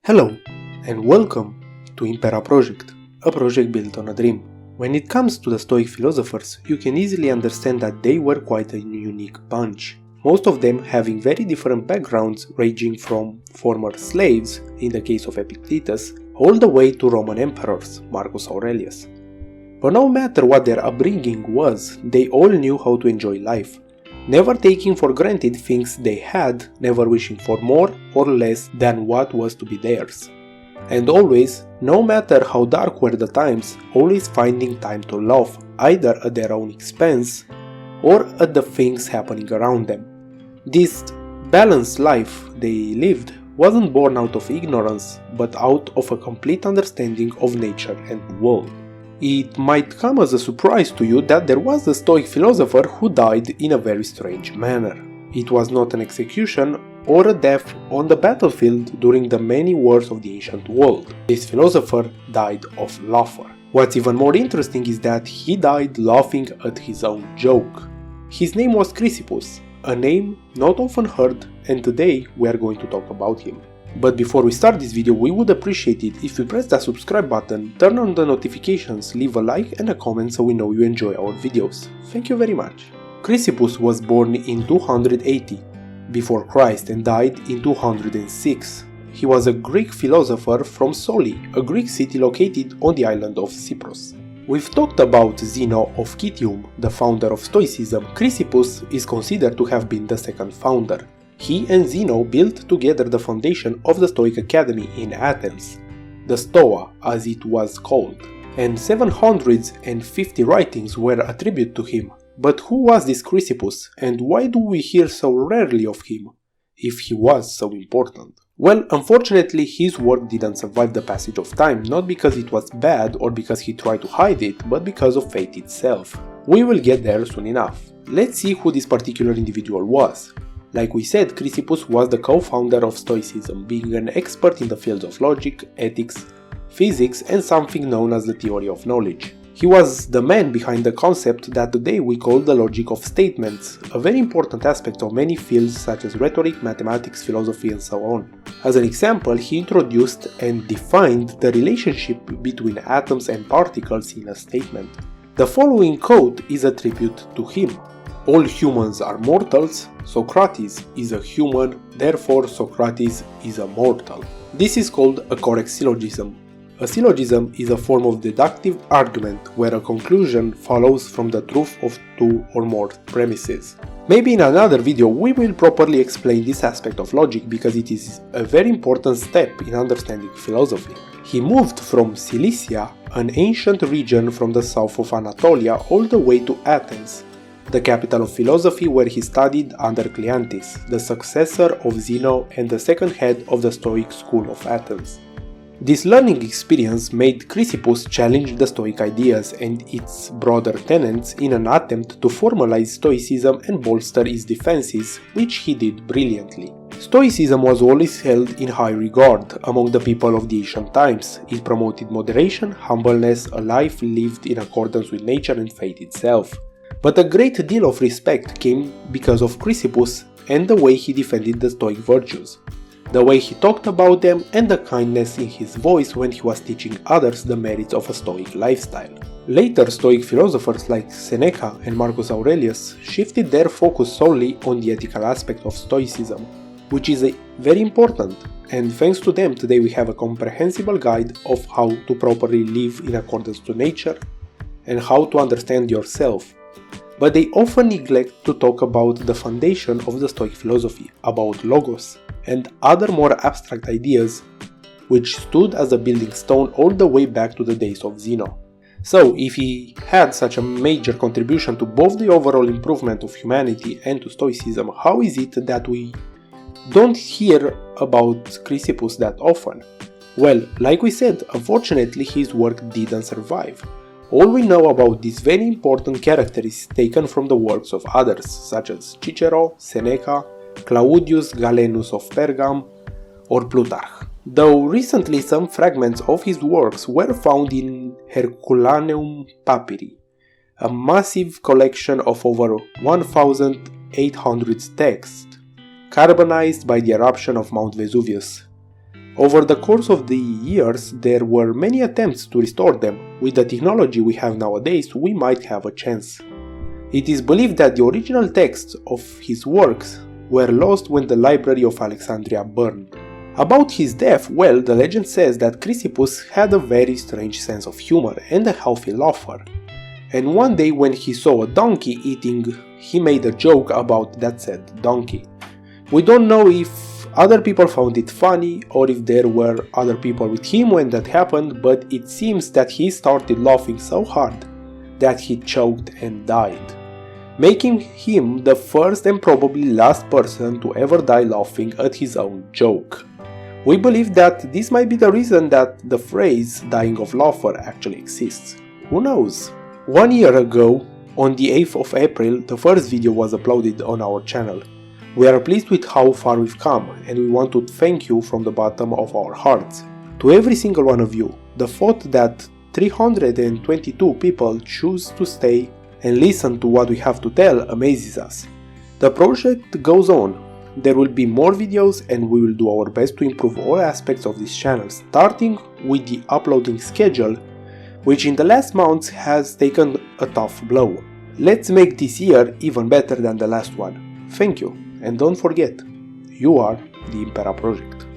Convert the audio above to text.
Hello, and welcome to Impera Project, a project built on a dream. When it comes to the Stoic philosophers, you can easily understand that they were quite a unique bunch. Most of them having very different backgrounds, ranging from former slaves, in the case of Epictetus, all the way to Roman emperors, Marcus Aurelius. But no matter what their upbringing was, they all knew how to enjoy life, never taking for granted things they had, never wishing for more or less than what was to be theirs. And always, no matter how dark were the times, always finding time to laugh, either at their own expense or at the things happening around them. This balanced life they lived wasn't born out of ignorance, but out of a complete understanding of nature and the world. It might come as a surprise to you that there was a Stoic philosopher who died in a very strange manner. It was not an execution or a death on the battlefield during the many wars of the ancient world. This philosopher died of laughter. What's even more interesting is that he died laughing at his own joke. His name was Chrysippus, a name not often heard, and today we are going to talk about him. But before we start this video, we would appreciate it if you press that subscribe button, turn on the notifications, leave a like and a comment so we know you enjoy our videos. Thank you very much. Chrysippus was born in 280 before Christ and died in 206. He was a Greek philosopher from Soli, a Greek city located on the island of Cyprus. We've talked about Zeno of Citium, the founder of Stoicism. Chrysippus is considered to have been the second founder. He and Zeno built together the foundation of the Stoic Academy in Athens, the Stoa as it was called, and 750 writings were attributed to him. But who was this Chrysippus, and why do we hear so rarely of him, if he was so important? Well, unfortunately his work didn't survive the passage of time, not because it was bad or because he tried to hide it, but because of fate itself. We will get there soon enough. Let's see who this particular individual was. Like we said, Chrysippus was the co-founder of Stoicism, being an expert in the fields of logic, ethics, physics, and something known as the theory of knowledge. He was the man behind the concept that today we call the logic of statements, a very important aspect of many fields such as rhetoric, mathematics, philosophy, and so on. As an example, he introduced and defined the relationship between atoms and particles in a statement. The following quote is a tribute to him. All humans are mortals, Socrates is a human, therefore Socrates is a mortal. This is called a correct syllogism. A syllogism is a form of deductive argument where a conclusion follows from the truth of two or more premises. Maybe in another video we will properly explain this aspect of logic because it is a very important step in understanding philosophy. He moved from Cilicia, an ancient region from the south of Anatolia, all the way to Athens, the capital of philosophy, where he studied under Cleanthes, the successor of Zeno and the second head of the Stoic school of Athens. This learning experience made Chrysippus challenge the Stoic ideas and its broader tenets in an attempt to formalize Stoicism and bolster its defenses, which he did brilliantly. Stoicism was always held in high regard among the people of the ancient times. It promoted moderation, humbleness, a life lived in accordance with nature and fate itself. But a great deal of respect came because of Chrysippus and the way he defended the Stoic virtues, the way he talked about them, and the kindness in his voice when he was teaching others the merits of a Stoic lifestyle. Later Stoic philosophers like Seneca and Marcus Aurelius shifted their focus solely on the ethical aspect of Stoicism, which is very important, and thanks to them today we have a comprehensible guide of how to properly live in accordance to nature and how to understand yourself. But they often neglect to talk about the foundation of the Stoic philosophy, about logos, and other more abstract ideas which stood as a building stone all the way back to the days of Zeno. So, if he had such a major contribution to both the overall improvement of humanity and to Stoicism, how is it that we don't hear about Chrysippus that often? Well, like we said, unfortunately his work didn't survive. All we know about this very important character is taken from the works of others, such as Cicero, Seneca, Claudius Galenus of Pergam, or Plutarch. Though recently some fragments of his works were found in Herculaneum Papyri, a massive collection of over 1,800 texts, carbonized by the eruption of Mount Vesuvius. Over the course of the years, there were many attempts to restore them. With the technology we have nowadays, we might have a chance. It is believed that the original texts of his works were lost when the Library of Alexandria burned. About his death, well, the legend says that Chrysippus had a very strange sense of humor and a healthy laugher. And one day when he saw a donkey eating, he made a joke about that said donkey. We don't know if other people found it funny or if there were other people with him when that happened, but it seems that he started laughing so hard that he choked and died, making him the first and probably last person to ever die laughing at his own joke. We believe that this might be the reason that the phrase dying of laughter actually exists. Who knows? 1 year ago, on the 8th of April, the first video was uploaded on our channel. We are pleased with how far we've come, and we want to thank you from the bottom of our hearts. To every single one of you, the thought that 322 people choose to stay and listen to what we have to tell amazes us. The project goes on. There will be more videos and we will do our best to improve all aspects of this channel, starting with the uploading schedule, which in the last months has taken a tough blow. Let's make this year even better than the last one. Thank you, and don't forget, you are the Impera Project.